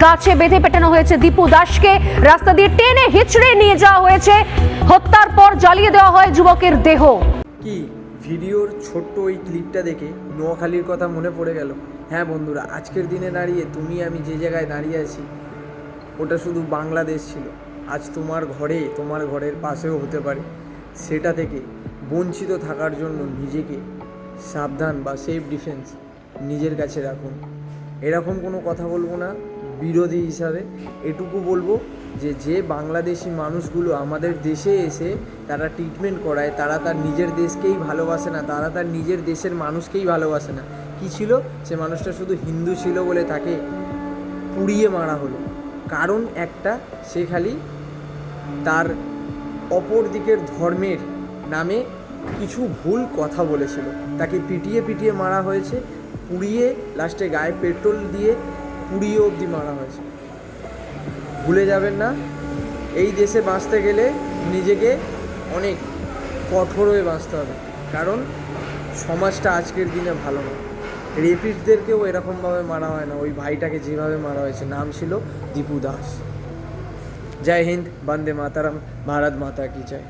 গাছে বেঁধে পেটানো হয়েছে দীপু দাসকে, রাস্তা দিয়ে টেনে হিচড়ে নিয়ে যাওয়া হয়েছে, হত্যার পর জ্বালিয়ে দেওয়া হয় যুবকের দেহ। কি ভিডিওর ছোট্ট ওই ক্লিপটা দেখে নোয়াখালীর কথা মনে পড়ে গেল। হ্যাঁ বন্ধুরা, আজকের দিনে দাঁড়িয়ে তুমি আমি যে জায়গায় দাঁড়িয়ে আছি ওটা শুধু বাংলাদেশ ছিল, আজ তোমার ঘরে তোমার ঘরের পাশেও হতে পারে। সেটা থেকে বঞ্চিত থাকার জন্য নিজেকে সাবধান বা সেফ ডিফেন্স নিজের কাছে রাখুন। এরকম কোনো কথা বলবো না বিরোধী হিসাবে, এটুকু বলবো যে বাংলাদেশি মানুষগুলো আমাদের দেশে এসে তারা ট্রিটমেন্ট করায়, তারা তার নিজের দেশকেই ভালোবাসে না, তারা তার নিজের দেশের মানুষকেই ভালোবাসে না। কী ছিল, সে মানুষটা শুধু হিন্দু ছিল বলে তাকে পুড়িয়ে মারা হলো। কারণ একটা, সে খালি তার অপর দিকের ধর্মের নামে কিছু ভুল কথা বলেছিল, তাকে পিটিয়ে পিটিয়ে মারা হয়েছে, পুড়িয়ে লাস্টে গায়ে পেট্রোল দিয়ে পুড়িয়ে অবধি মারা হয়েছে। ভুলে যাবেন না, এই দেশে বাঁচতে গেলে নিজেকে অনেক কঠোর হয়ে বাঁচতে হবে, কারণ সমাজটা আজকের দিনে ভালো না। রেপিস্টদেরকেও এরকমভাবে মারা হয় না, ওই ভাইটাকে যেভাবে মারা হয়েছে, নাম ছিল দীপু দাস। জয় হিন্দ, বন্দে মাতারাম, ভারত মাতা কি জয়।